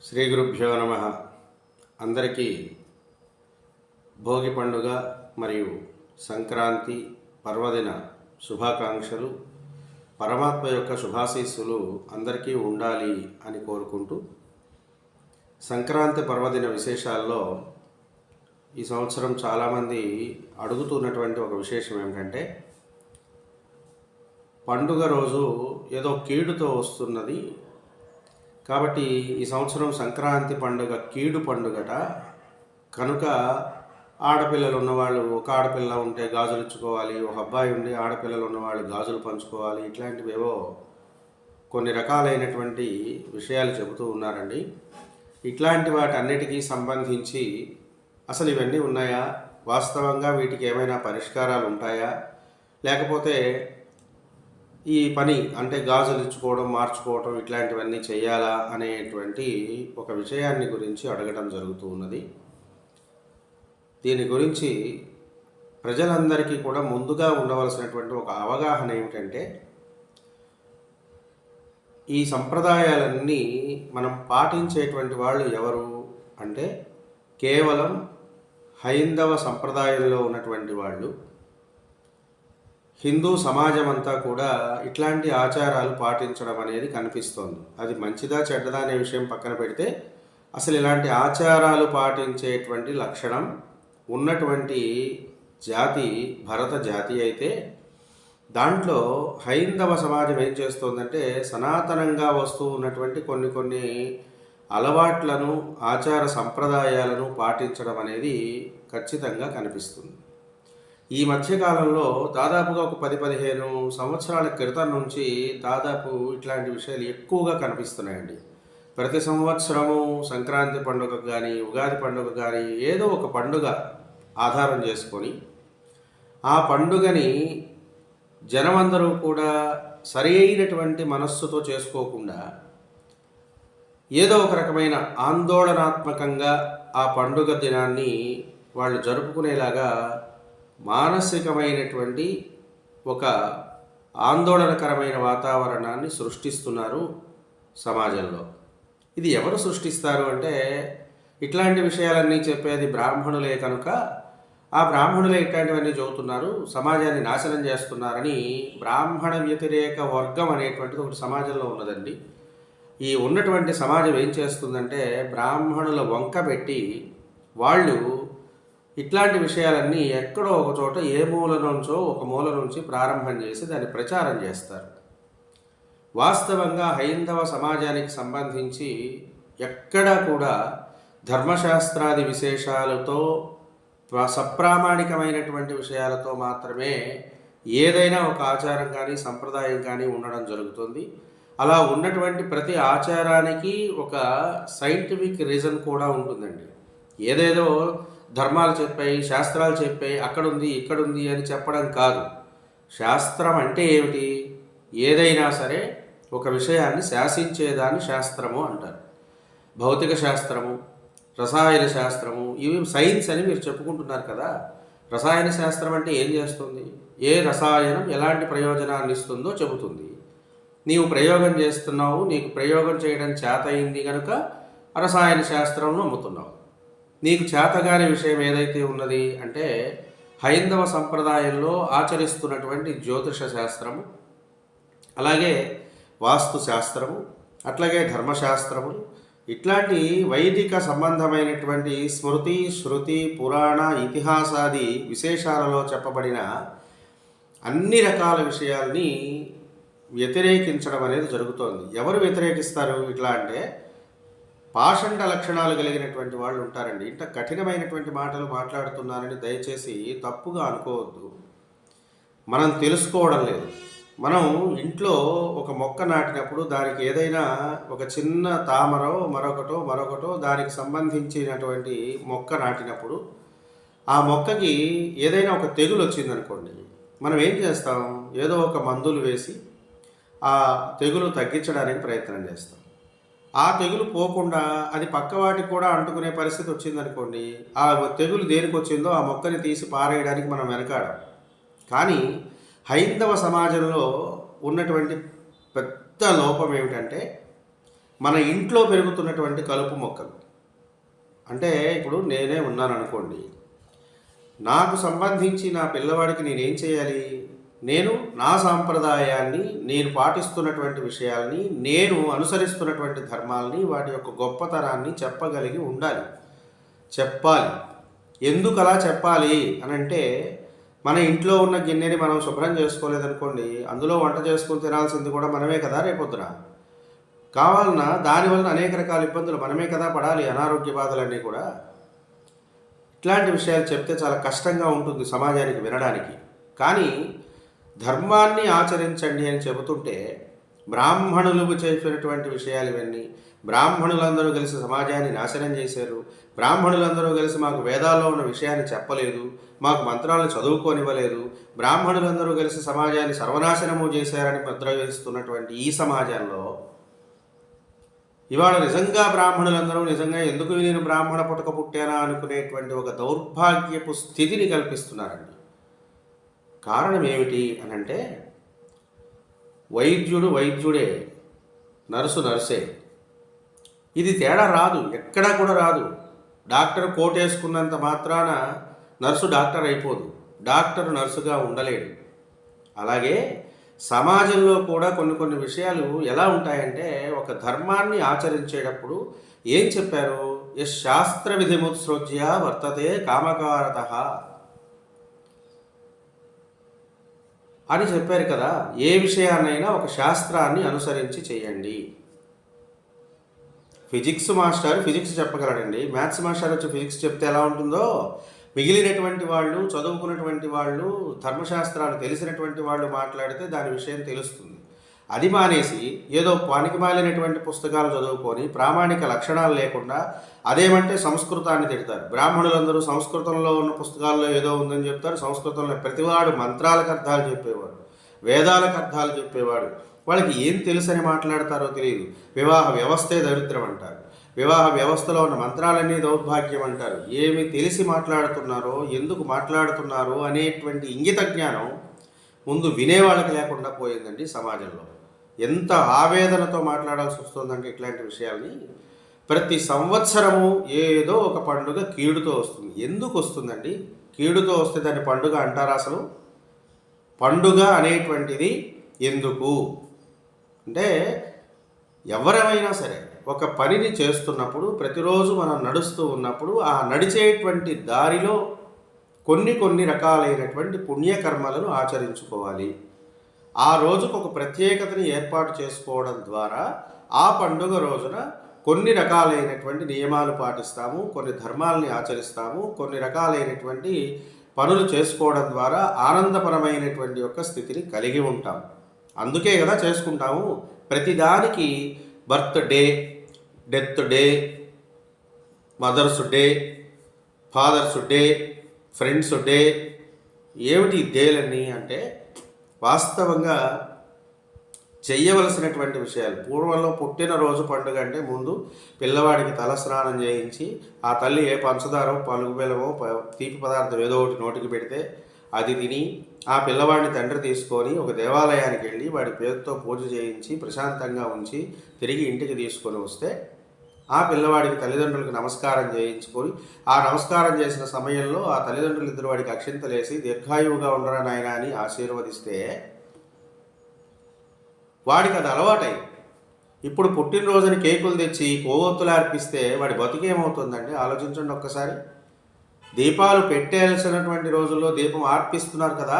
శ్రీ గురుభ్యో నమ. అందరికీ భోగి పండుగ మరియు సంక్రాంతి పర్వదిన శుభాకాంక్షలు, పరమాత్మ యొక్క శుభాశీస్సులు అందరికీ ఉండాలి అని కోరుకుంటూ, సంక్రాంతి పర్వదిన విశేషాల్లో ఈ సంవత్సరం చాలామంది అడుగుతున్నటువంటి ఒక విశేషం ఏమిటంటే, పండుగ రోజు ఏదో కీడుతో వస్తున్నది కాబట్టి ఈ సంవత్సరం సంక్రాంతి పండుగ కీడు పండుగట కనుక ఆడపిల్లలు ఉన్నవాళ్ళు, ఒక ఆడపిల్ల ఉంటే గాజులు ఇచ్చుకోవాలి, ఒక అబ్బాయి ఉండి ఆడపిల్లలు ఉన్నవాళ్ళు గాజులు పంచుకోవాలి, ఇట్లాంటివేవో కొన్ని రకాలైనటువంటి విషయాలు చెబుతూ ఉన్నారండి. ఇట్లాంటి వాటన్నిటికీ సంబంధించి అసలు ఇవన్నీ ఉన్నాయా, వాస్తవంగా వీటికి ఏమైనా పరిష్కారాలు ఉంటాయా, లేకపోతే ఈ పని అంటే గాజులు ఇచ్చుకోవడం, మార్చుకోవడం ఇట్లాంటివన్నీ చేయాలా అనేటువంటి ఒక విషయాన్ని గురించి అడగడం జరుగుతూ ఉన్నది. దీని గురించి ప్రజలందరికీ కూడా ముందుగా ఉండవలసినటువంటి ఒక అవగాహన ఏమిటంటే, ఈ సంప్రదాయాలన్నీ మనం పాటించేటువంటి వాళ్ళు ఎవరు అంటే కేవలం హైందవ సంప్రదాయంలో ఉన్నటువంటి వాళ్ళు. హిందూ సమాజం అంతా కూడా ఇట్లాంటి ఆచారాలు పాటించడం అనేది కనిపిస్తోంది. అది మంచిదా చెడ్డదా అనే విషయం పక్కన పెడితే, అసలు ఇలాంటి ఆచారాలు పాటించేటువంటి లక్షణం ఉన్నటువంటి జాతి భరత జాతి అయితే, దాంట్లో హైందవ సమాజం ఏం చేస్తోందంటే సనాతనంగా వస్తూ ఉన్నటువంటి కొన్ని అలవాట్లను, ఆచార సంప్రదాయాలను పాటించడం అనేది ఖచ్చితంగా కనిపిస్తుంది. ఈ మధ్యకాలంలో దాదాపుగా ఒక 10-15 సంవత్సరాల క్రితం నుంచి దాదాపు ఇట్లాంటి విషయాలు ఎక్కువగా కనిపిస్తున్నాయండి. ప్రతి సంవత్సరము సంక్రాంతి పండుగ కానీ, ఉగాది పండుగ కానీ, ఏదో ఒక పండుగ ఆధారం చేసుకొని ఆ పండుగని జనమందరూ కూడా సరి అయినటువంటి మనస్సుతో చేసుకోకుండా ఏదో ఒక రకమైన ఆందోళనాత్మకంగా ఆ పండుగ దినాన్ని వాళ్ళు జరుపుకునేలాగా మానసికమైనటువంటి ఒక ఆందోళనకరమైన వాతావరణాన్ని సృష్టిస్తున్నారు సమాజంలో. ఇది ఎవరు సృష్టిస్తారు అంటే, ఇట్లాంటి విషయాలన్నీ చెప్పేది బ్రాహ్మణులే కనుక ఆ బ్రాహ్మణులే ఇట్లాంటివన్నీ చెబుతున్నారు, సమాజాన్ని నాశనం చేస్తున్నారని బ్రాహ్మణ వ్యతిరేక వర్గం అనేటువంటిది ఒకటి సమాజంలో ఉన్నదండి. ఈ ఉన్నటువంటి సమాజం ఏం చేస్తుందంటే, బ్రాహ్మణుల వంక పెట్టి వాళ్ళు ఇట్లాంటి విషయాలన్నీ ఎక్కడో ఒక చోట ఏ మూల నుంచో ఒక మూల నుంచి ప్రారంభం చేసి దాన్ని ప్రచారం చేస్తారు. వాస్తవంగా హైందవ సమాజానికి సంబంధించి ఎక్కడా కూడా ధర్మశాస్త్రాది విశేషాలతో, సప్రామాణికమైనటువంటి విషయాలతో మాత్రమే ఏదైనా ఒక ఆచారం కానీ సంప్రదాయం కానీ ఉండడం జరుగుతుంది. అలా ఉన్నటువంటి ప్రతి ఆచారానికి ఒక సైంటిఫిక్ రీజన్ కూడా ఉంటుందండి. ఏదేదో ధర్మాలు చెప్పాయి, శాస్త్రాలు చెప్పాయి, అక్కడుంది ఇక్కడుంది అని చెప్పడం కాదు. శాస్త్రం అంటే ఏమిటి? ఏదైనా సరే ఒక విషయాన్ని శాసించేదాన్ని శాస్త్రము అంటారు. భౌతిక శాస్త్రము, రసాయన శాస్త్రము, ఇవి సైన్స్ అని మీరు చెప్పుకుంటున్నారు కదా. రసాయన శాస్త్రం అంటే ఏం చేస్తుంది? ఏ రసాయనం ఎలాంటి ప్రయోజనాన్ని ఇస్తుందో చెబుతుంది. నీవు ప్రయోగం చేస్తున్నావు, నీకు ప్రయోగం చేయడం చేత అయింది కనుక రసాయన శాస్త్రంలో అమ్ముతున్నావు. నీకు చేతగాని విషయం ఏదైతే ఉన్నది అంటే హైందవ సంప్రదాయంలో ఆచరిస్తున్నటువంటి జ్యోతిష శాస్త్రము, అలాగే వాస్తు శాస్త్రము, అట్లాగే ధర్మశాస్త్రములు, ఇట్లాంటి వైదిక సంబంధమైనటువంటి స్మృతి, శృతి, పురాణ, ఇతిహాసాది విశేషాలలో చెప్పబడిన అన్ని రకాల విషయాల్ని వ్యతిరేకించడం అనేది జరుగుతోంది. ఎవరు వ్యతిరేకిస్తారు ఇట్లా అంటే, పాషండ లక్షణాలు కలిగినటువంటి వాళ్ళు ఉంటారండి. ఇంత కఠినమైనటువంటి మాటలు మాట్లాడుతున్నారని దయచేసి తప్పుగా అనుకోవద్దు. మనం తెలుసుకోవడం లేదు. మనం ఇంట్లో ఒక మొక్క నాటినప్పుడు దానికి ఏదైనా ఒక చిన్న తామరో మరొకటో దానికి సంబంధించినటువంటి మొక్క నాటినప్పుడు ఆ మొక్కకి ఏదైనా ఒక తెగులు వచ్చిందనుకోండి, మనం ఏం చేస్తాం? ఏదో ఒక మందులు వేసి ఆ తెగులు తగ్గించడానికి ప్రయత్నం చేస్తాం. ఆ తెగులు పోకుండా అది పక్కవాటికి కూడా అంటుకునే పరిస్థితి వచ్చిందనుకోండి, ఆ తెగులు దేనికి వచ్చిందో ఆ మొక్కని తీసి పారేయడానికి మనం వెనకాడం. కానీ హైందవ సమాజంలో ఉన్నటువంటి పెద్ద లోపం ఏమిటంటే, మన ఇంట్లో పెరుగుతున్నటువంటి కలుపు మొక్కలు. అంటే ఇప్పుడు నేనే ఉన్నాను అనుకోండి, నాకు సంబంధించి నా పిల్లవాడికి నేనేం చేయాలి? నేను నా సాంప్రదాయాన్ని, నేను పాటిస్తున్నటువంటి విషయాల్ని, నేను అనుసరిస్తున్నటువంటి ధర్మాల్ని, వాటి యొక్క గొప్పతనాన్ని చెప్పగలిగి ఉండాలి, చెప్పాలి. ఎందుకు అలా చెప్పాలి అనంటే, మన ఇంట్లో ఉన్న గిన్నెని మనం శుభ్రం చేసుకోలేదనుకోండి, అందులో వంట చేసుకొని తినాల్సింది కూడా మనమే కదా రేపొద్దున. కావాలన్నా దానివలన అనేక రకాల ఇబ్బందులు మనమే కదా పడాలి, అనారోగ్య బాధలన్నీ కూడా. ఇట్లాంటి విషయాలు చెప్తే చాలా కష్టంగా ఉంటుంది సమాజానికి వినడానికి. కానీ ధర్మాన్ని ఆచరించండి అని చెబుతుంటే బ్రాహ్మణులు చేసినటువంటి విషయాలు ఇవన్నీ. బ్రాహ్మణులందరూ కలిసి సమాజాన్ని నాశనం చేశారు, బ్రాహ్మణులందరూ కలిసి మాకు వేదాల్లో ఉన్న విషయాన్ని చెప్పలేదు, మాకు మంత్రాలను చదువుకోనివ్వలేదు, బ్రాహ్మణులందరూ కలిసి సమాజాన్ని సర్వనాశనము చేశారని ముద్ర వేస్తున్నటువంటి ఈ సమాజంలో ఇవాళ నిజంగా బ్రాహ్మణులందరూ నిజంగా ఎందుకు నేను బ్రాహ్మణ పుట్టక పుట్టానా అనుకునేటువంటి ఒక దౌర్భాగ్యపు స్థితిని కల్పిస్తున్నారండి. కారణం ఏమిటి అనంటే, వైద్యుడు వైద్యుడే, నర్సు నర్సే. ఇది తేడా రాదు, ఎక్కడా కూడా రాదు. డాక్టర్ కోట్ వేసుకున్నంత మాత్రాన నర్సు డాక్టర్ అయిపోదు, డాక్టర్ నర్సుగా ఉండలేడు. అలాగే సమాజంలో కూడా కొన్ని విషయాలు ఎలా ఉంటాయంటే, ఒక ధర్మాన్ని ఆచరించేటప్పుడు ఏం చెప్పారు? యశ్ శాస్త్ర విధిముత్సృజ్య వర్తతే కామకారత అని చెప్పారు కదా. ఏ విషయాన్నైనా ఒక శాస్త్రాన్ని అనుసరించి చేయండి. ఫిజిక్స్ మాస్టర్ ఫిజిక్స్ చెప్పగలడండి, మ్యాథ్స్ మాస్టర్ వచ్చి ఫిజిక్స్ చెప్తే ఎలా ఉంటుందో, మిగిలినటువంటి వాళ్ళు, చదువుకున్నటువంటి వాళ్ళు, ధర్మశాస్త్రాలు తెలిసినటువంటి వాళ్ళు మాట్లాడితే దాని విషయం తెలుస్తుంది. అది మానేసి ఏదో పనికి మాలినటువంటి పుస్తకాలు చదువుకొని ప్రామాణిక లక్షణాలు లేకుండా, అదేమంటే సంస్కృతాన్ని తిడతారు. బ్రాహ్మణులందరూ సంస్కృతంలో ఉన్న పుస్తకాల్లో ఏదో ఉందని చెప్తారు. సంస్కృతంలో ప్రతివాడు మంత్రాలకు అర్థాలు చెప్పేవాడు, వేదాలకు అర్థాలు చెప్పేవాడు. వాళ్ళకి ఏం తెలుసని మాట్లాడతారో తెలియదు. వివాహ వ్యవస్థే దరిద్రం అంటారు, వివాహ వ్యవస్థలో ఉన్న మంత్రాలన్నీ దౌర్భాగ్యం అంటారు. ఏమి తెలిసి మాట్లాడుతున్నారో, ఎందుకు మాట్లాడుతున్నారో అనేటువంటి ఇంగిత జ్ఞానం ముందు వినేవాళ్ళకి లేకుండా పోయిందండి సమాజంలో. ఎంత ఆవేదనతో మాట్లాడాల్సి వస్తుందంటే ఇట్లాంటి విషయాల్ని. ప్రతి సంవత్సరము ఏదో ఒక పండుగ కీడుతో వస్తుంది. ఎందుకు వస్తుందండి? కీడుతో వస్తే దాన్ని పండుగ అంటారా? అసలు పండుగ అనేటువంటిది ఎందుకు అంటే, ఎవరైనా సరే ఒక పనిని చేస్తున్నప్పుడు, ప్రతిరోజు మనం నడుస్తూ ఉన్నప్పుడు, ఆ నడిచేటువంటి దారిలో కొన్ని రకాలైనటువంటి పుణ్యకర్మలను ఆచరించుకోవాలి. ఆ రోజుకు ఒక ప్రత్యేకతని ఏర్పాటు చేసుకోవడం ద్వారా ఆ పండుగ రోజున కొన్ని రకాలైనటువంటి నియమాలు పాటిస్తాము, కొన్ని ధర్మాలని ఆచరిస్తాము, కొన్ని రకాలైనటువంటి పనులు చేసుకోవడం ద్వారా ఆనందపరమైనటువంటి యొక్క స్థితిని కలిగి ఉంటాం. అందుకే కదా చేసుకుంటాము. ప్రతిదానికి birthday, death day, mother's day, father's day, friends day. ఏమిటి డేలన్నీ అంటే వాస్తవంగా చెయ్యవలసినటువంటి విషయాలు. పూర్వంలో పుట్టినరోజు పండుగ అంటే ముందు పిల్లవాడికి తలస్నానం చేయించి, ఆ తల్లి ఏ పంచదారో పలుగు బెల్లమో తీపి పదార్థం ఏదో ఒకటి నోటికి పెడితే అది తిని, ఆ పిల్లవాడిని తండ్రి తీసుకొని ఒక దేవాలయానికి వెళ్ళి వాడి పేరుతో పూజ చేయించి ప్రశాంతంగా ఉంచి తిరిగి ఇంటికి తీసుకొని వస్తే, ఆ పిల్లవాడికి తల్లిదండ్రులకు నమస్కారం చేయించుకొని, ఆ నమస్కారం చేసిన సమయంలో ఆ తల్లిదండ్రులు ఇద్దరు వాడికి అక్షింతలేసి దీర్ఘాయువుగా ఉండరా నాయన అని ఆశీర్వదిస్తే వాడికి అది అలవాటై, ఇప్పుడు పుట్టినరోజుని కేకులు తెచ్చి కొవ్వొత్తులు అర్పిస్తే వాడి బతుకేమవుతుందండి? ఆలోచించండి ఒక్కసారి. దీపాలు పెట్టేయాల్సినటువంటి రోజుల్లో దీపం ఆర్పిస్తున్నారు కదా,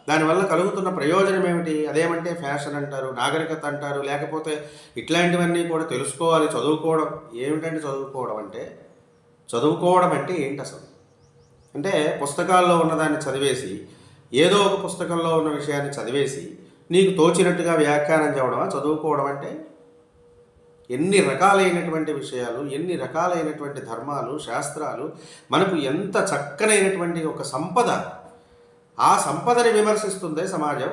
దానివల్ల కలుగుతున్న ప్రయోజనం ఏమిటి? అదేమంటే ఫ్యాషన్ అంటారు, నాగరికత అంటారు, లేకపోతే ఇట్లాంటివన్నీ కూడా తెలుసుకోవాలి, చదువుకోవడం. ఏమిటంటే చదువుకోవడం అంటే ఏంటి అసలు? అంటే పుస్తకాల్లో ఉన్నదాన్ని చదివేసి, ఏదో ఒక పుస్తకంలో ఉన్న విషయాన్ని చదివేసి నీకు తోచినట్టుగా వ్యాఖ్యానం చేయడమా చదువుకోవడం అంటే? ఎన్ని రకాలైనటువంటి విషయాలు, ఎన్ని రకాలైనటువంటి ధర్మాలు, శాస్త్రాలు, మనకు ఎంత చక్కనైనటువంటి ఒక సంపద, ఆ సంపదని విమర్శిస్తుందే సమాజం.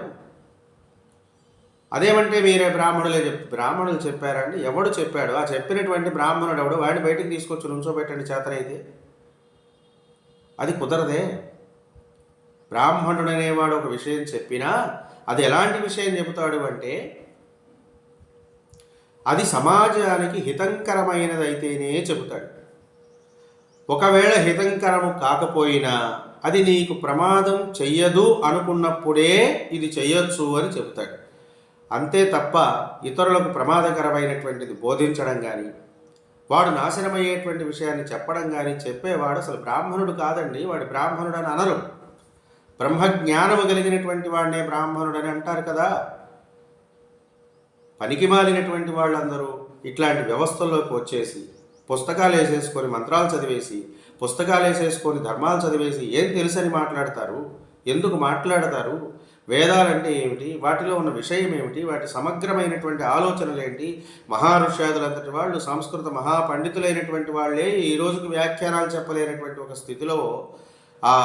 అదేమంటే మీరే బ్రాహ్మణులు చెప్పారండి. ఎవడు చెప్పాడు? ఆ చెప్పినటువంటి బ్రాహ్మణుడు ఎవడు? వాడిని బయటికి తీసుకొచ్చి నుంచోబెట్టండి చేతనైతే. అది కుదరదే. బ్రాహ్మణుడు అనేవాడు ఒక విషయం చెప్పినా అది ఎలాంటి విషయం చెబుతాడు అంటే, అది సమాజానికి హితంకరమైనదైతేనే చెబుతాడు. ఒకవేళ హితంకరము కాకపోయినా అది నీకు ప్రమాదం చెయ్యదు అనుకున్నప్పుడే ఇది చెయ్యొచ్చు అని చెబుతాడు. అంతే తప్ప ఇతరులకు ప్రమాదకరమైనటువంటిది బోధించడం కానీ, వాడు నాశనమయ్యేటువంటి విషయాన్ని చెప్పడం కానీ చెప్పేవాడు అసలు బ్రాహ్మణుడు కాదండి. వాడు బ్రాహ్మణుడు అని అనరు. బ్రహ్మజ్ఞానము కలిగినటువంటి వాడినే బ్రాహ్మణుడు అని అంటారు కదా. పనికిమాలినటువంటి వాళ్ళందరూ ఇట్లాంటి వ్యవస్థల్లోకి వచ్చేసి పుస్తకాలు వేసేసుకొని మంత్రాలు చదివేసి, పుస్తకాలు వేసేసుకొని ధర్మాలు చదివేసి ఏం తెలుసని మాట్లాడతారు? ఎందుకు మాట్లాడతారు? వేదాలంటే ఏమిటి, వాటిలో ఉన్న విషయం ఏమిటి, వాటి సమగ్రమైనటువంటి ఆలోచనలు ఏంటి? మహారుష్యాదులంతటి వాళ్ళు, సంస్కృత మహాపండితులైనటువంటి వాళ్ళే ఈ రోజుకు వ్యాఖ్యానాలు చెప్పలేనటువంటి ఒక స్థితిలో ఆ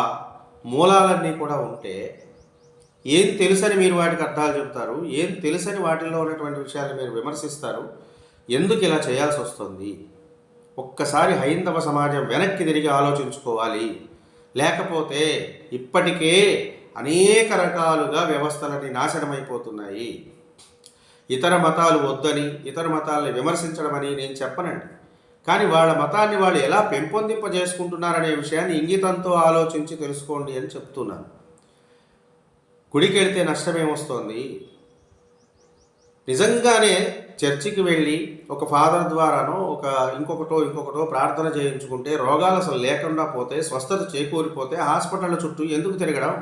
మూలాలన్నీ కూడా ఉంటే ఏం తెలుసని మీరు వాటికి అర్థాలు చెప్తారు? ఏం తెలుసని వాటిల్లో ఉన్నటువంటి విషయాలు మీరు విమర్శిస్తారు? ఎందుకు ఇలా చేయాల్సి వస్తుంది? ఒక్కసారి హైందవ సమాజం వెనక్కి తిరిగి ఆలోచించుకోవాలి. లేకపోతే ఇప్పటికే అనేక రకాలుగా వ్యవస్థలని నాశనమైపోతున్నాయి. ఇతర మతాలు వద్దని, ఇతర మతాలని విమర్శించడం అని నేను చెప్పనండి. కానీ వాళ్ళ మతాన్ని వాళ్ళు ఎలా పెంపొందింపజేసుకుంటున్నారనే విషయాన్ని ఇంగితంతో ఆలోచించి తెలుసుకోండి అని చెప్తున్నాను. గుడికి వెళ్తే నష్టమేమొస్తోంది? నిజంగానే చర్చికి వెళ్ళి ఒక ఫాదర్ ద్వారానో ఇంకొకటో ప్రార్థన చేయించుకుంటే రోగాలు అసలు లేకుండా పోతే, స్వస్థత చేకూరిపోతే హాస్పిటళ్ళ చుట్టూ ఎందుకు తిరగడం?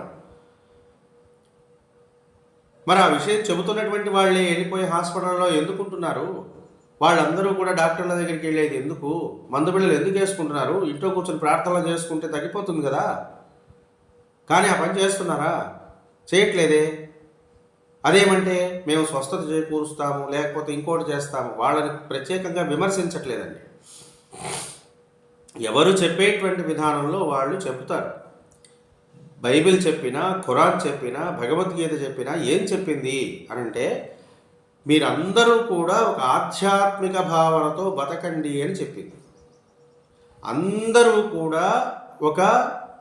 మరి ఆ విషయం చెబుతున్నటువంటి వాళ్ళే వెళ్ళిపోయి హాస్పిటల్లో ఎందుకుంటున్నారు? వాళ్ళందరూ కూడా డాక్టర్ల దగ్గరికి వెళ్ళేది ఎందుకు? మందు బిళ్ళలు ఎందుకు వేసుకుంటున్నారు? ఇంట్లో కూర్చొని ప్రార్థనలు చేసుకుంటే తగ్గిపోతుంది కదా. కానీ ఆ పని చేస్తున్నారా? చేయట్లేదే. అదేమంటే మేము స్వస్థత చేకూరుస్తాము, లేకపోతే ఇంకోటి చేస్తాము. వాళ్ళని ప్రత్యేకంగా విమర్శించట్లేదండి. ఎవరు చెప్పేటువంటి విధానంలో వాళ్ళు చెప్తారు. బైబిల్ చెప్పినా, ఖురాన్ చెప్పినా, భగవద్గీత చెప్పినా ఏం చెప్పింది అనంటే మీరందరూ కూడా ఒక ఆధ్యాత్మిక భావనతో బతకండి అని చెప్పింది. అందరూ కూడా ఒక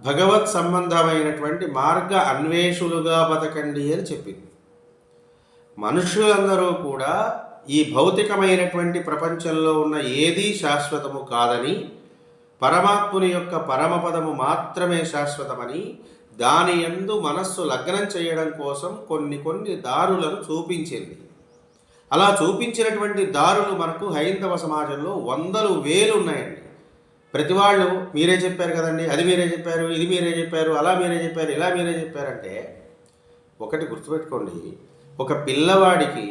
భగవత్ సంబంధమైనటువంటి మార్గ అన్వేషులుగా బతకండి అని చెప్పింది. మనుషులందరూ కూడా ఈ భౌతికమైనటువంటి ప్రపంచంలో ఉన్న ఏదీ శాశ్వతము కాదని, పరమాత్ముని యొక్క పరమపదము మాత్రమే శాశ్వతమని, దాని యందు మనస్సు లగ్నం చేయడం కోసం కొన్ని దారులను చూపించింది. అలా చూపించినటువంటి దారులు మనకు హైందవ సమాజంలో వందలు వేలు ఉన్నాయండి. ప్రతి వాళ్ళు మీరే చెప్పారు కదండి, అది మీరే చెప్పారు, ఇది మీరే చెప్పారు, అలా మీరే చెప్పారు, ఇలా మీరే చెప్పారంటే ఒకటి గుర్తుపెట్టుకోండి. ఒక పిల్లవాడికి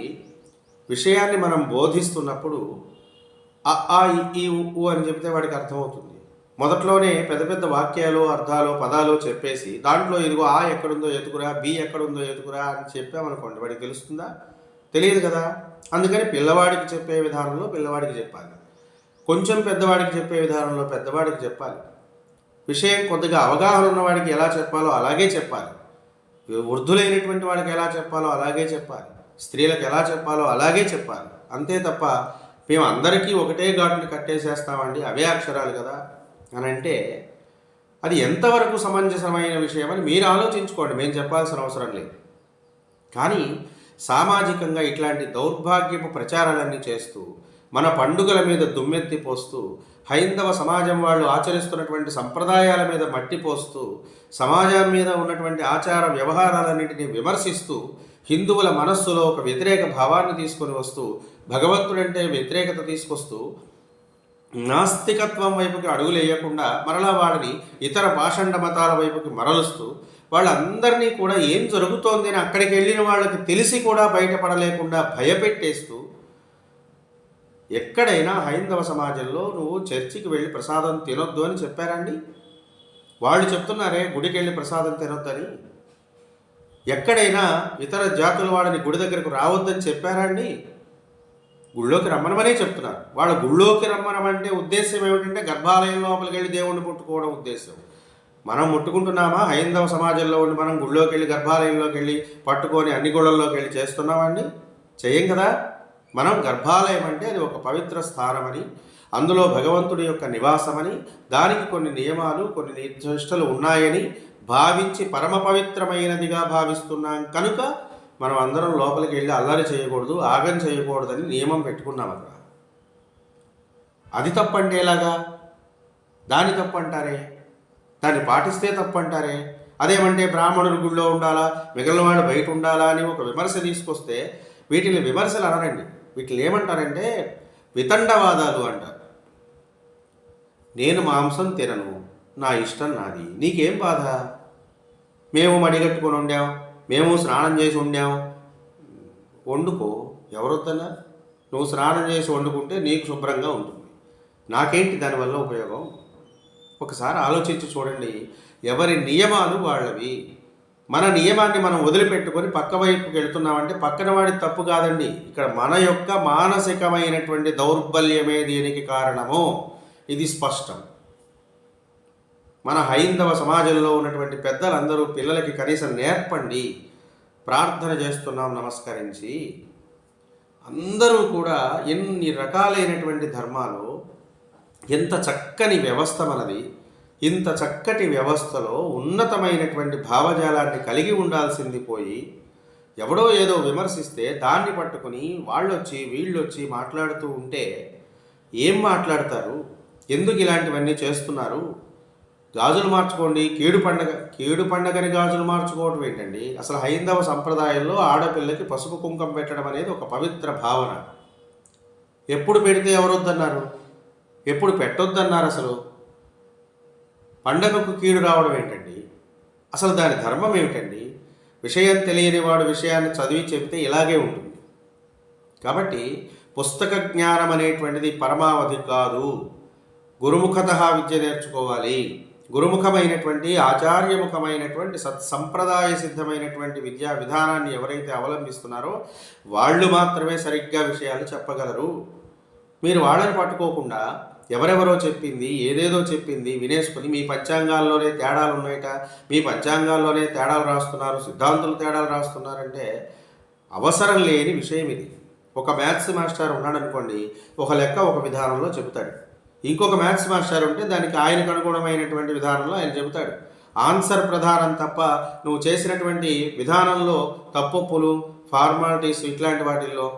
విషయాన్ని మనం బోధిస్తున్నప్పుడు ఆ ఈ ఉ అని చెప్తే వాడికి అర్థమవుతుంది. మొదట్లోనే పెద్ద పెద్ద వాక్యాలు, అర్థాలు, పదాలు చెప్పేసి దాంట్లో ఇదిగో ఆ ఎక్కడుందో ఎతుకురా, బి ఎక్కడుందో ఎతుకురా అని చెప్పామనుకోండి, వాడికి తెలుస్తుందా? తెలియదు కదా. అందుకని పిల్లవాడికి చెప్పే విధానంలో పిల్లవాడికి చెప్పాలి, కొంచెం పెద్దవాడికి చెప్పే విధానంలో పెద్దవాడికి చెప్పాలి. విషయం కొద్దిగా అవగాహన ఉన్నవాడికి ఎలా చెప్పాలో అలాగే చెప్పాలి. వృద్ధులైనటువంటి వాళ్ళకి ఎలా చెప్పాలో అలాగే చెప్పాలి. స్త్రీలకు ఎలా చెప్పాలో అలాగే చెప్పాలి. అంతే తప్ప మేము అందరికీ ఒకటే ఘాటుని కట్టేసేస్తామండి, అవే అక్షరాలు కదా అని అంటే అది ఎంతవరకు సమంజసమైన విషయం అని మీరు ఆలోచించుకోండి. మేము చెప్పాల్సిన అవసరం లేదు. కానీ సామాజికంగా ఇట్లాంటి దౌర్భాగ్యపు ప్రచారాలన్నీ చేస్తూ, మన పండుగల మీద దుమ్మెత్తి పోస్తూ, హైందవ సమాజం వాళ్ళు ఆచరిస్తున్నటువంటి సంప్రదాయాల మీద మట్టి పోస్తూ, సమాజం మీద ఉన్నటువంటి ఆచార వ్యవహారాలన్నింటినీ విమర్శిస్తూ, హిందువుల మనస్సులో ఒక వ్యతిరేక భావాన్ని తీసుకొని వస్తూ, భగవంతుడంటే వ్యతిరేకత తీసుకొస్తూ, నాస్తికత్వం వైపుకి అడుగులు వేయకుండా మరలా వాడిని ఇతర పాషండ మతాల వైపుకి మరలుస్తూ, వాళ్ళందరినీ కూడా ఏం జరుగుతోంది అని అక్కడికి వెళ్ళిన వాళ్ళకి తెలిసి కూడా బయటపడలేకుండా భయపెట్టేస్తూ, ఎక్కడైనా హైందవ సమాజంలో నువ్వు చర్చికి వెళ్ళి ప్రసాదం తినొద్దు అని చెప్పారండి? వాళ్ళు చెప్తున్నారే గుడికి వెళ్ళి ప్రసాదం తినొద్దని. ఎక్కడైనా ఇతర జాతుల వాళ్ళని గుడి దగ్గరకు రావద్దని చెప్పారండి? గుళ్ళోకి రమ్మనమనే చెప్తున్నారు. వాళ్ళ గుళ్ళోకి రమ్మనమంటే ఉద్దేశం ఏమిటంటే గర్భాలయం లోపలికి వెళ్ళి దేవుణ్ణి ముట్టుకోవడం ఉద్దేశం. మనం ముట్టుకుంటున్నామా? హైందవ సమాజంలో ఉండి మనం గుళ్ళోకి వెళ్ళి గర్భాలయంలోకి వెళ్ళి పట్టుకొని అన్ని గుళ్ళల్లోకి వెళ్ళి చేస్తున్నామండి? చేయం కదా. మనం గర్భాలయం అంటే అది ఒక పవిత్ర స్థానమని, అందులో భగవంతుడి యొక్క నివాసమని, దానికి కొన్ని నియమాలు, కొన్ని నిర్దిష్టలు ఉన్నాయని భావించి పరమ పవిత్రమైనదిగా భావిస్తున్నాం కనుక మనం అందరం లోపలికి వెళ్ళి అల్లరి చేయకూడదు, ఆగం చేయకూడదని నియమం పెట్టుకున్నాం అక్కడ. అది తప్పంటే ఎలాగా? దాన్ని తప్పంటారే, దాన్ని పాటిస్తే తప్పంటారే. అదేమంటే బ్రాహ్మణుడు గుళ్ళో ఉండాలా, మిగిలిన వాడు బయట ఉండాలా అని ఒక విమర్శ తీసుకొస్తే వీటిని విమర్శలు అనరండి. వీటిని ఏమంటారంటే వితండవాదాలు అంటారు. నేను మాంసం తినను, నా ఇష్టం నాది, నీకేం బాధ? మేము మడిగట్టుకొని ఉండాం, మేము స్నానం చేసి ఉండాం. వండుకో, ఎవరొద్దన్నా? నువ్వు స్నానం చేసి వండుకుంటే నీకు శుభ్రంగా ఉంటుంది, నాకేంటి దానివల్ల ఉపయోగం? ఒకసారి ఆలోచించి చూడండి. ఎవరి నియమాలు వాళ్ళవి. మన నియమాన్ని మనం వదిలిపెట్టుకొని పక్క వైపుకి వెళుతున్నామంటే పక్కన వాడి తప్పు కాదండి. ఇక్కడ మన యొక్క మానసికమైనటువంటి దౌర్బల్యమే దీనికి కారణము. ఇది స్పష్టం. మన హైందవ సమాజంలో ఉన్నటువంటి పెద్దలందరూ పిల్లలకి కనీసం నేర్పండి. ప్రార్థన చేస్తున్నాం నమస్కరించి. అందరూ కూడా ఎన్ని రకాలైనటువంటి ధర్మాలు, ఎంత చక్కని వ్యవస్థ మనది. ఇంత చక్కటి వ్యవస్థలో ఉన్నతమైనటువంటి భావజాలాన్ని కలిగి ఉండాల్సింది పోయి ఎవడో ఏదో విమర్శిస్తే దాన్ని పట్టుకుని వాళ్ళొచ్చి వీళ్ళొచ్చి మాట్లాడుతూ ఉంటే ఏం మాట్లాడతారు? ఎందుకు ఇలాంటివన్నీ చేస్తున్నారు? గాజులు మార్చుకోండి, కీడు పండగని గాజులు మార్చుకోవటం ఏంటండి? అసలు హైందవ సంప్రదాయంలో ఆడపిల్లకి పసుపు కుంకం పెట్టడం అనేది ఒక పవిత్ర భావన. ఎప్పుడు పెడితే ఎవరొద్దన్నారు? ఎప్పుడు పెట్టొద్దన్నారు? అసలు పండగకు కీడు రావడం ఏంటండి? అసలు దాని ధర్మం ఏమిటండి? విషయం తెలియని వాడు విషయాన్ని చదివి చెబితే ఇలాగే ఉంటుంది. కాబట్టి పుస్తక జ్ఞానం అనేటువంటిది పరమావధి కాదు. గురుముఖత విద్య నేర్చుకోవాలి. గురుముఖమైనటువంటి ఆచార్యముఖమైనటువంటి సత్సంప్రదాయ సిద్ధమైనటువంటి విద్యా విధానాన్ని ఎవరైతే అవలంబిస్తున్నారో వాళ్ళు మాత్రమే సరిగ్గా విషయాలు చెప్పగలరు. మీరు వాళ్ళని పట్టుకోకుండా ఎవరెవరో చెప్పింది, ఏదేదో చెప్పింది వినేసుకుని మీ పంచాంగాల్లోనే తేడాలు ఉన్నాయట, మీ పంచాంగాల్లోనే తేడాలు రాస్తున్నారు, సిద్ధాంతులు తేడాలు రాస్తున్నారంటే అవసరం లేని విషయం ఇది. ఒక మ్యాథ్స్ మాస్టర్ ఉన్నాడు అనుకోండి, ఒక లెక్క ఒక విధానంలో చెబుతాడు. ఇంకొక మ్యాథ్స్ మాస్టర్ ఉంటే దానికి ఆయనకు అనుగుణమైనటువంటి విధానంలో ఆయన చెబుతాడు. ఆన్సర్ ప్రధానం తప్ప నువ్వు చేసినటువంటి విధానంలో తప్పొప్పులు, ఫార్మాలిటీస్ ఇట్లాంటి వాటిల్లో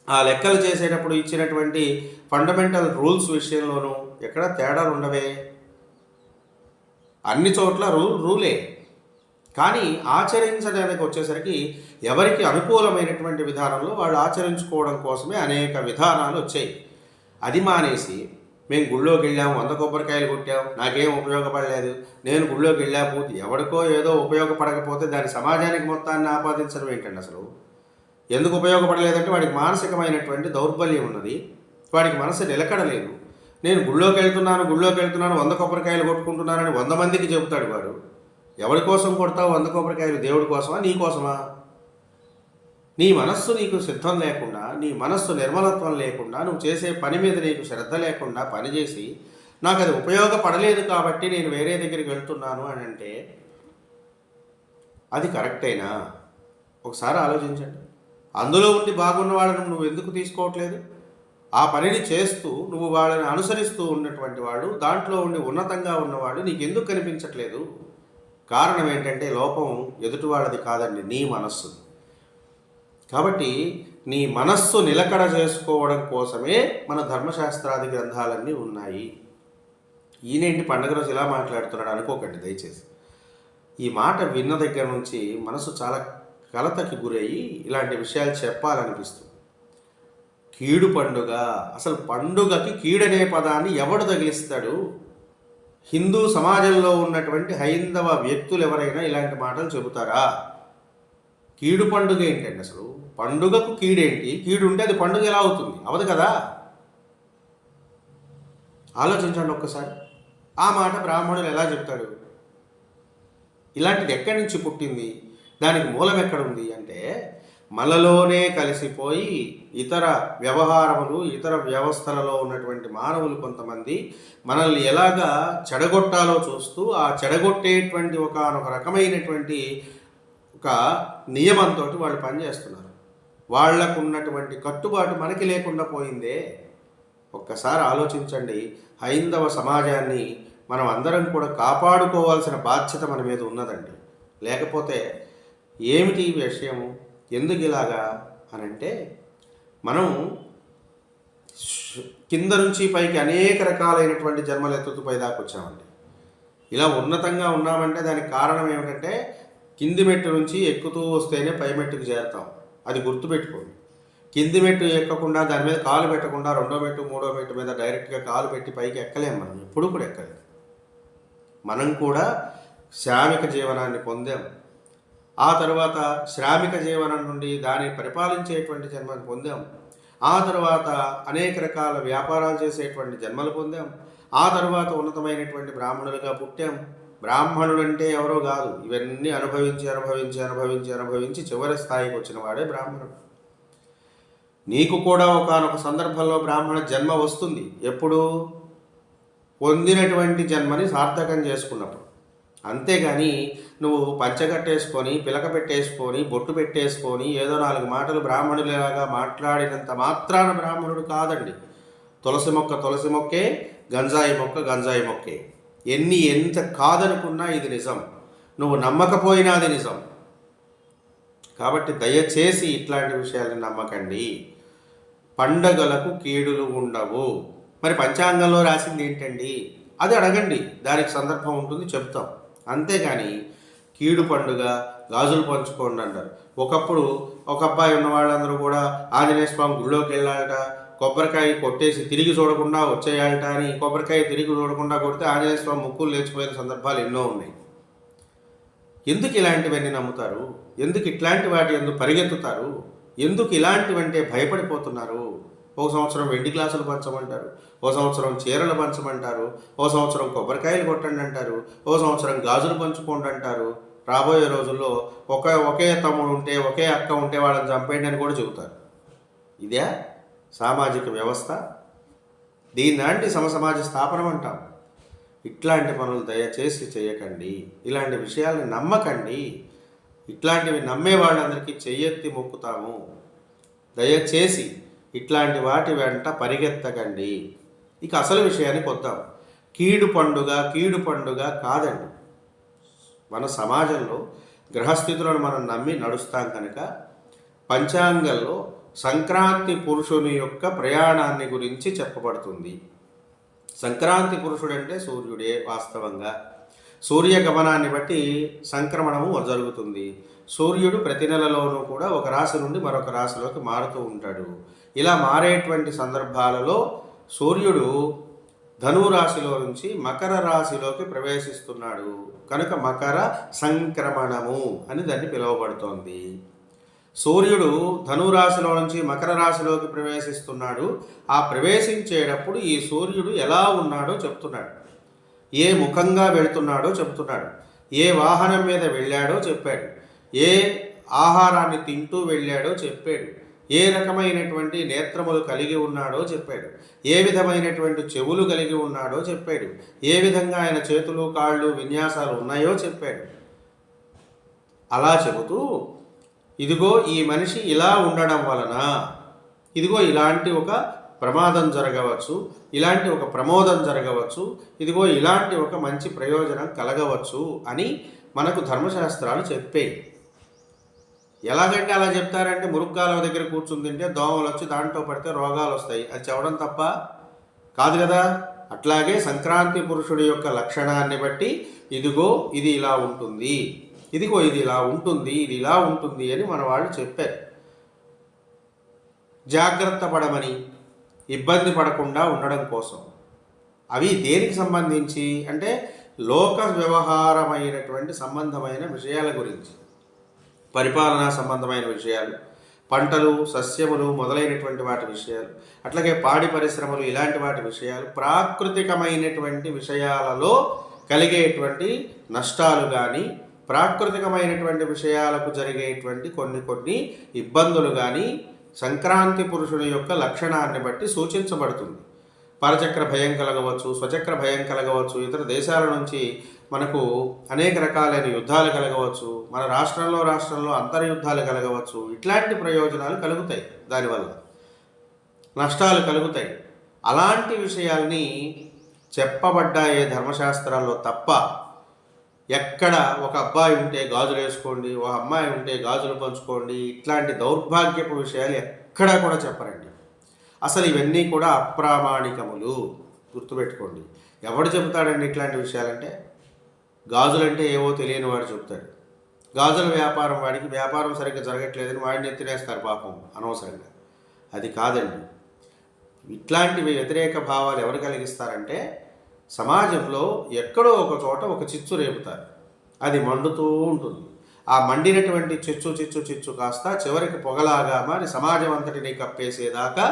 ఆ లెక్కలు చేసేటప్పుడు ఇచ్చినటువంటి ఫండమెంటల్ రూల్స్ విషయంలోనూ ఎక్కడ తేడాలు ఉండవే. అన్ని చోట్ల రూలే. కానీ ఆచరించడానికి వచ్చేసరికి ఎవరికి అనుకూలమైనటువంటి విధానంలో వాళ్ళు ఆచరించుకోవడం కోసమే అనేక విధానాలు వచ్చాయి. అది మానేసి మేము గుళ్ళోకి వెళ్ళాము, 100 కొబ్బరికాయలు కొట్టాము, నాకేం ఉపయోగపడలేదు, నేను గుళ్ళోకి వెళ్ళాకపోతే ఎవరికో ఏదో ఉపయోగపడకపోతే దాని సమాజానికి మొత్తాన్ని ఆపాదించడం ఏంటండి? అసలు ఎందుకు ఉపయోగపడలేదంటే వాడికి మానసికమైనటువంటి దౌర్బల్యం ఉన్నది, వాడికి మనసు నిలకడలేదు. నేను గుళ్ళోకి వెళ్తున్నాను 100 కొబ్బరికాయలు కొట్టుకుంటున్నానని 100 మందికి చెబుతాడు వాడు. ఎవరి కోసం కొడతావు 100 కొబ్బరికాయలు? దేవుడి కోసమా, నీ కోసమా? నీ మనస్సు నీకు సిద్ధం లేకుండా, నీ మనస్సు నిర్మలత్వం లేకుండా, నువ్వు చేసే పని మీద నీకు శ్రద్ధ లేకుండా పనిచేసి నాకు అది ఉపయోగపడలేదు కాబట్టి నేను వేరే దగ్గరికి వెళ్తున్నాను అని అంటే అది కరెక్టేనా? ఒకసారి ఆలోచించండి. అందులో ఉండి బాగున్న వాళ్ళని నువ్వు ఎందుకు తీసుకోవట్లేదు? ఆ పనిని చేస్తూ నువ్వు వాళ్ళని అనుసరిస్తూ ఉన్నటువంటి వాడు, దాంట్లో ఉండి ఉన్నతంగా ఉన్నవాడు నీకు ఎందుకు కనిపించట్లేదు? కారణం ఏంటంటే లోపం ఎదుటి వాళ్ళది కాదండి, నీ మనస్సు. కాబట్టి నీ మనస్సు నిలకడ చేసుకోవడం కోసమే మన ధర్మశాస్త్రాది గ్రంథాలన్నీ ఉన్నాయి. ఈయనేంటి పండగ రోజు ఇలా మాట్లాడుతున్నాడు అనుకోకండి దయచేసి. ఈ మాట విన్న దగ్గర నుంచి మనసు చాలా కలతకి గురయ్యి ఇలాంటి విషయాలు చెప్పాలనిపిస్తుంది. కీడు పండుగ, అసలు పండుగకి కీడనే పదాన్ని ఎవడు తగిలిస్తాడు? హిందూ సమాజంలో ఉన్నటువంటి హైందవ వ్యక్తులు ఎవరైనా ఇలాంటి మాటలు చెబుతారా? కీడు పండుగ ఏంటండి? అసలు పండుగకు కీడేంటి? కీడు ఉంటే అది పండుగ ఎలా అవుతుంది? అవదు కదా. ఆలోచించండి ఒక్కసారి. ఆ మాట బ్రాహ్మణులు ఎలా చెప్తాడు? ఇలాంటిది ఎక్కడి నుంచి పుట్టింది? దానికి మూలం ఎక్కడుంది అంటే మనలోనే కలిసిపోయి ఇతర వ్యవహారములు, ఇతర వ్యవస్థలలో ఉన్నటువంటి మానవులు కొంతమంది మనల్ని ఎలాగా చెడగొట్టాలో చూస్తూ ఆ చెడగొట్టేటువంటి ఒకనొక రకమైనటువంటి ఒక నియమంతో వాళ్ళు పనిచేస్తున్నారు. వాళ్లకు ఉన్నటువంటి కట్టుబాటు మనకి లేకుండా పోయిందే. ఒక్కసారి ఆలోచించండి. హైందవ సమాజాన్ని మనం అందరం కూడా కాపాడుకోవాల్సిన బాధ్యత మన మీద ఉన్నదండి. లేకపోతే ఏమిటి ఈ విషయము? ఎందుకు ఇలాగా అని అంటే, మనం కింద నుంచి పైకి అనేక రకాలైనటువంటి జన్మలు ఎత్తుతూ పైదాకా వచ్చామండి. ఇలా ఉన్నతంగా ఉన్నామంటే దానికి కారణం ఏమిటంటే, కింది మెట్టు నుంచి ఎక్కుతూ వస్తేనే పై మెట్టుకు చేరుతాం. అది గుర్తుపెట్టుకోండి. కింది మెట్టు ఎక్కకుండా దాని మీద కాలు పెట్టకుండా రెండో మెట్టు మూడో మెట్టు మీద డైరెక్ట్గా కాలు పెట్టి పైకి ఎక్కలేం. మనం ఎప్పుడు కూడా ఎక్కలేం. మనం కూడా శ్రామిక జీవనాన్ని పొందాం. ఆ తర్వాత శ్రామిక జీవనం నుండి దాన్ని పరిపాలించేటువంటి జన్మను పొందాం. ఆ తర్వాత అనేక రకాల వ్యాపారాలు చేసేటువంటి జన్మలు పొందాం. ఆ తర్వాత ఉన్నతమైనటువంటి బ్రాహ్మణులుగా పుట్టాం. బ్రాహ్మణుడు అంటే ఎవరో కాదు, ఇవన్నీ అనుభవించి అనుభవించి అనుభవించి అనుభవించి చివరి స్థాయికి వచ్చిన వాడే బ్రాహ్మణుడు. నీకు కూడా ఒకానొక సందర్భంలో బ్రాహ్మణ జన్మ వస్తుంది. ఎప్పుడు? పొందినటువంటి జన్మని సార్థకం చేసుకున్నప్పుడు. అంతేగాని నువ్వు పంచగట్టేసుకొని పిలక పెట్టేసుకొని బొట్టు పెట్టేసుకొని ఏదో 4 మాటలు బ్రాహ్మణులాగా మాట్లాడినంత మాత్రాన బ్రాహ్మణుడు కాదండి. తులసి మొక్క తులసి మొక్కే, గంజాయి మొక్క గంజాయి మొక్కే. ఎంత కాదనుకున్నా ఇది నిజం. నువ్వు నమ్మకపోయినా అది నిజం. కాబట్టి దయచేసి ఇట్లాంటి విషయాలను నమ్మకండి. పండగలకు కీడులు ఉండవు. మరి పంచాంగంలో రాసింది ఏంటండి? అది అడగండి, దానికి సందర్భం ఉంటుంది, చెప్తాం. అంతేగాని కీడు పండుగ, గాజులు పంచుకోండి అంటారు. ఒకప్పుడు ఒక అబ్బాయి ఉన్న వాళ్ళందరూ కూడా ఆంజనేయ స్వామి గుళ్ళోకి వెళ్ళాలట, కొబ్బరికాయ కొట్టేసి తిరిగి చూడకుండా వచ్చేయాలట అని కొబ్బరికాయ తిరిగి చూడకుండా కొడితే ఆంజనేయ స్వామి ముక్కులు లేచిపోయిన సందర్భాలు ఎన్నో ఉన్నాయి. ఎందుకు ఇలాంటివన్నీ నమ్ముతారు? ఎందుకు ఇట్లాంటి వాటి ఎందుకు పరిగెత్తుతారు? ఎందుకు ఇలాంటివంటే భయపడిపోతున్నారు? ఒక సంవత్సరం వెండి గ్లాసులు పంచమంటారు, ఓ సంవత్సరం చీరలు పంచమంటారు, ఓ సంవత్సరం కొబ్బరికాయలు కొట్టండి అంటారు, ఓ సంవత్సరం గాజులు పంచుకోండి అంటారు. రాబోయే రోజుల్లో ఒకే తమ్ముడు ఉంటే ఒకే అక్క ఉంటే వాళ్ళని చంపేయండి అని కూడా చెబుతారు. ఇదే సామాజిక వ్యవస్థ. దీన్నాంటి సమసమాజ స్థాపనం అంటాం. ఇట్లాంటి పనులు దయచేసి చేయకండి. ఇలాంటి విషయాల్ని నమ్మకండి. ఇట్లాంటివి నమ్మే వాళ్ళందరికీ చెయ్యెత్తి మొక్కుతాము. దయచేసి ఇట్లాంటి వాటి వెంట పరిగెత్తకండి. ఇక అసలు విషయానికి వద్దాం. కీడు పండుగ కాదండి. మన సమాజంలో గ్రహస్థితులను మనం నమ్మి నడుస్తాం కనుక పంచాంగంలో సంక్రాంతి పురుషుని యొక్క ప్రయాణాన్ని గురించి చెప్పబడుతుంది. సంక్రాంతి పురుషుడంటే సూర్యుడే. వాస్తవంగా సూర్యగమనాన్ని బట్టి సంక్రమణము జరుగుతుంది. సూర్యుడు ప్రతి నెలలోనూ కూడా ఒక రాశి నుండి మరొక రాశిలోకి మారుతూ ఉంటాడు. ఇలా మారేటువంటి సందర్భాలలో సూర్యుడు ధనురాశిలో నుంచి మకర రాశిలోకి ప్రవేశిస్తున్నాడు కనుక మకర సంక్రమణము అని దాన్ని పిలువబడుతోంది. సూర్యుడు ధనురాశిలో నుంచి మకర రాశిలోకి ప్రవేశిస్తున్నాడు. ఆ ప్రవేశించేటప్పుడు ఈ సూర్యుడు ఎలా ఉన్నాడో చెప్తున్నాడు. ఏ ముఖంగా వెళుతున్నాడో చెప్తున్నాడు. ఏ వాహనం మీద వెళ్ళాడో చెప్పాడు. ఏ ఆహారాన్ని తింటూ వెళ్ళాడో చెప్పాడు. ఏ రకమైనటువంటి నేత్రములు కలిగి ఉన్నాడో చెప్పాడు. ఏ విధమైనటువంటి చెవులు కలిగి ఉన్నాడో చెప్పాడు. ఏ విధంగా ఆయన చేతులు కాళ్ళు విన్యాసాలు ఉన్నాయో చెప్పాడు. అలా చెబుతూ ఇదిగో ఈ మనిషి ఇలా ఉండడం వలన ఇదిగో ఇలాంటి ఒక ప్రమాదం జరగవచ్చు, ఇలాంటి ఒక ప్రమోదం జరగవచ్చు, ఇదిగో ఇలాంటి ఒక మంచి ప్రయోజనం కలగవచ్చు అని మనకు ధర్మశాస్త్రాలు చెప్పేవి. ఎలాగంటే అలా చెప్తారంటే మురుగ్గాల దగ్గర కూర్చుని తింటే దోమలు వచ్చి దాంట్లో పడితే రోగాలు వస్తాయి, అది చెప్పడం తప్ప కాదు కదా. అట్లాగే సంక్రాంతి పురుషుడి యొక్క లక్షణాన్ని బట్టి ఇదిగో ఇది ఇలా ఉంటుంది, ఇదిగో ఇది ఇలా ఉంటుంది, ఇది ఇలా ఉంటుంది అని మన వాళ్ళు చెప్పారు. జాగ్రత్త పడమని, ఇబ్బంది పడకుండా ఉండడం కోసం. అవి దేనికి సంబంధించి అంటే లోక వ్యవహారమైనటువంటి సంబంధమైన విషయాల గురించి, పరిపాలనా సంబంధమైన విషయాలు, పంటలు సస్యములు మొదలైనటువంటి వాటి విషయాలు, అట్లాగే పాడి పరిశ్రమలు ఇలాంటి వాటి విషయాలు, ప్రాకృతికమైనటువంటి విషయాలలో కలిగేటువంటి నష్టాలు కానీ, ప్రాకృతికమైనటువంటి విషయాలకు జరిగేటువంటి కొన్ని ఇబ్బందులు కానీ సంక్రాంతి పురుషుని యొక్క లక్షణాన్ని బట్టి సూచించబడుతుంది. పరచక్ర భయం కలగవచ్చు, స్వచక్ర భయం కలగవచ్చు, ఇతర దేశాల నుంచి మనకు అనేక రకాలైన యుద్ధాలు కలగవచ్చు, మన రాష్ట్రంలో అంతర్యుద్ధాలు కలగవచ్చు. ఇట్లాంటి ప్రయోజనాలు కలుగుతాయి, దానివల్ల నష్టాలు కలుగుతాయి. అలాంటి విషయాల్ని చెప్పబడ్డాయే ధర్మశాస్త్రాల్లో తప్ప ఎక్కడ ఒక అబ్బాయి ఉంటే గాజులు వేసుకోండి, ఒక అమ్మాయి ఉంటే గాజులు పంచుకోండి, ఇట్లాంటి దౌర్భాగ్యపు విషయాలు ఎక్కడా కూడా చెప్పరండి. అసలు ఇవన్నీ కూడా అప్రామాణికములు, గుర్తుపెట్టుకోండి. ఎవడు చెబుతాడండి ఇట్లాంటి విషయాలంటే? గాజులంటే ఏవో తెలియని వాడు చెబుతాడు. గాజుల వ్యాపారం, వాడికి వ్యాపారం సరిగ్గా జరగట్లేదని వాడిని ఎత్తినేస్తారు పాపం అనవసరంగా. అది కాదండి. ఇట్లాంటివి వ్యతిరేక భావాలు ఎవరు కలిగిస్తారంటే, సమాజంలో ఎక్కడో ఒక చోట ఒక చిచ్చు రేపుతారు, అది మండుతూ ఉంటుంది. ఆ మండినటువంటి చిచ్చు కాస్త చివరికి పొగలాగా మరి సమాజం అంతటిని కప్పేసేదాకా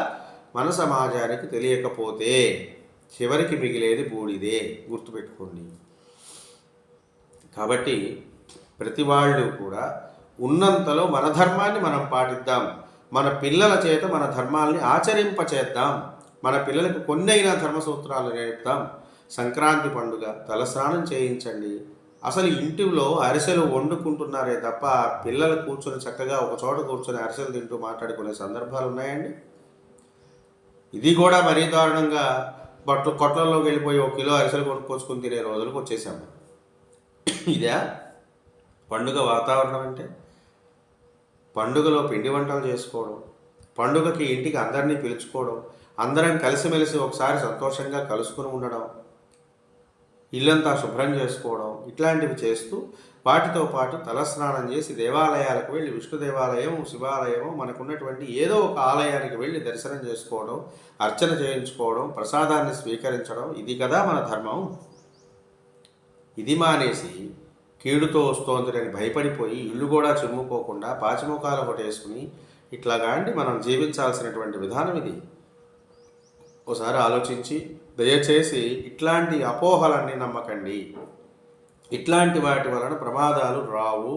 మన సమాజానికి తెలియకపోతే చివరికి మిగిలేది బూడిదే, గుర్తుపెట్టుకోండి. కాబట్టి ప్రతి వాళ్ళు కూడా ఉన్నంతలో మన ధర్మాన్ని మనం పాటిద్దాం, మన పిల్లల చేత మన ధర్మాల్ని ఆచరింపచేద్దాం, మన పిల్లలకు కొన్నైనా ధర్మసూత్రాలు నేర్పుతాం. సంక్రాంతి పండుగ తలస్నానం చేయించండి. అసలు ఇంటిలో అరిసెలు వండుకుంటున్నారే తప్ప పిల్లలు కూర్చొని చక్కగా ఒక చోట కూర్చొని అరిసెలు తింటూ మాట్లాడుకునే సందర్భాలు ఉన్నాయండి? ఇది కూడా మరీ దారుణంగా కొట్లలోకి వెళ్ళిపోయి 1 కిలో అరిసెలు కొనుక్కొచ్చుకుని తినే రోజులకు వచ్చేసాము. ఇదే పండుగ వాతావరణం అంటే? పండుగలో పిండి వంటలు చేసుకోవడం, పండుగకి ఇంటికి అందరినీ పిలుచుకోవడం, అందరం కలిసిమెలిసి ఒకసారి సంతోషంగా కలుసుకుని ఉండడం, ఇల్లంతా శుభ్రం చేసుకోవడం, ఇట్లాంటివి చేస్తూ వాటితో పాటు తలస్నానం చేసి దేవాలయాలకు వెళ్ళి, విష్ణు దేవాలయం, శివాలయం, మనకున్నటువంటి ఏదో ఒక ఆలయానికి వెళ్ళి దర్శనం చేసుకోవడం, అర్చన చేయించుకోవడం, ప్రసాదాన్ని స్వీకరించడం, ఇది కదా మన ధర్మం. ఇది మానేసి కీడుతో వస్తోందని భయపడిపోయి ఇల్లు కూడా చిమ్ముకోకుండా పాచిముఖాలు కొట్టేసుకుని ఇట్లాగాంటి మనం జీవించాల్సినటువంటి విధానం ఇది. ఒకసారి ఆలోచించి దయచేసి ఇట్లాంటి అపోహలన్నీ నమ్మకండి. ఇట్లాంటి వాటి వలన ప్రమాదాలు రావు.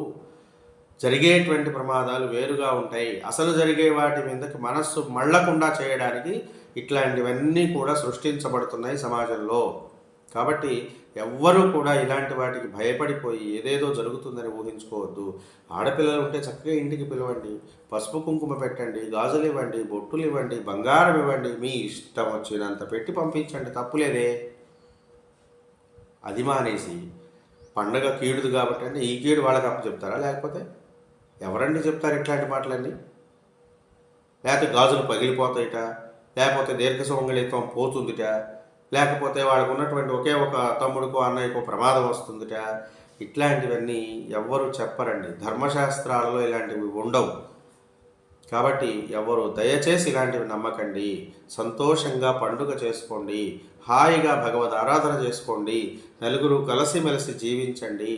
జరిగేటువంటి ప్రమాదాలు వేరుగా ఉంటాయి. అసలు జరిగే వాటి మీదకి మనస్సు మళ్ళకుండా చేయడానికి ఇట్లాంటివన్నీ కూడా సృష్టించబడుతున్నాయి సమాజంలో. కాబట్టి ఎవ్వరూ కూడా ఇలాంటి వాటికి భయపడిపోయి ఏదేదో జరుగుతుందని ఊహించుకోవద్దు. ఆడపిల్లలు ఉంటే చక్కగా ఇంటికి పిలవండి, పసుపు కుంకుమ పెట్టండి, గాజులు ఇవ్వండి, బొట్టులు ఇవ్వండి, బంగారం ఇవ్వండి, మీ ఇష్టం వచ్చినంత పెట్టి పంపించండి, తప్పులేదే. అది మానేసి పండగ కీడుది కాబట్టి అంటే ఈ కీడు వాళ్ళకి అప్పు చెప్తారా? లేకపోతే ఎవరండి చెప్తారు ఇట్లాంటి మాటలన్నీ? లేకపోతే గాజులు పగిలిపోతాయిట, లేకపోతే దీర్ఘ సుమంగళిత్వం పోతుందిట, లేకపోతే వాళ్ళకు ఉన్నటువంటి ఒకే ఒక తమ్ముడికో అన్నయ్యకో ప్రమాదం వస్తుందిట. ఇట్లాంటివన్నీ ఎవ్వరూ చెప్పరండి. ధర్మశాస్త్రాలలో ఇలాంటివి ఉండవు. కాబట్టి ఎవరు దయచేసి ఇలాంటివి నమ్మకండి. సంతోషంగా పండుగ చేసుకోండి, హాయిగా భగవద్ ఆరాధన చేసుకోండి, నలుగురు కలిసిమెలిసి జీవించండి.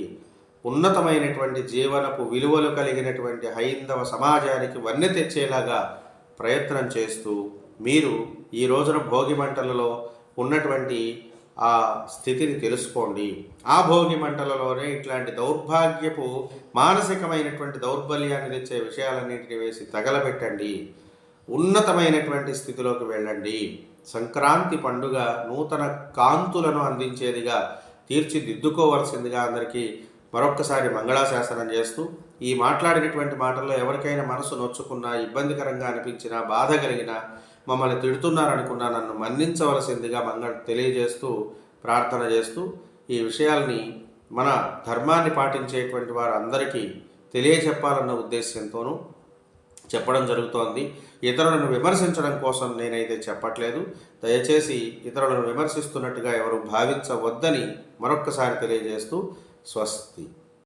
ఉన్నతమైనటువంటి జీవనపు విలువలు కలిగినటువంటి హైందవ సమాజానికి వన్నె తెచ్చేలాగా ప్రయత్నం చేస్తూ మీరు ఈ రోజున భోగి మంటలలో ఉన్నటువంటి ఆ స్థితిని తెలుసుకోండి. ఆ భోగి మంటలలోనే ఇట్లాంటి దౌర్భాగ్యపు మానసికమైనటువంటి దౌర్బల్యాన్ని తెచ్చే విషయాలన్నింటినీ వేసి తగలబెట్టండి. ఉన్నతమైనటువంటి స్థితిలోకి వెళ్ళండి. సంక్రాంతి పండుగ నూతన కాంతులను అందించేదిగా తీర్చిదిద్దుకోవలసిందిగా అందరికీ మరొక్కసారి మంగళాశాసనం చేస్తూ, ఈ మాట్లాడినటువంటి మాటల్లో ఎవరికైనా మనసు నొచ్చుకున్నా, ఇబ్బందికరంగా అనిపించినా, బాధ కలిగినా, మమ్మల్ని తిడుతున్నారనుకున్నా నన్ను మన్నించవలసిందిగా తెలియజేస్తూ ప్రార్థన చేస్తూ, ఈ విషయాల్ని మన ధర్మాన్ని పాటించేటువంటి వారందరికీ తెలియచెప్పాలన్న ఉద్దేశ్యంతోనూ చెప్పడం జరుగుతోంది. ఇతరులను విమర్శించడం కోసం నేనైతే చెప్పట్లేదు. దయచేసి ఇతరులను విమర్శిస్తున్నట్టుగా ఎవరు భావించవద్దని మరొక్కసారి తెలియజేస్తూ స్వస్తి.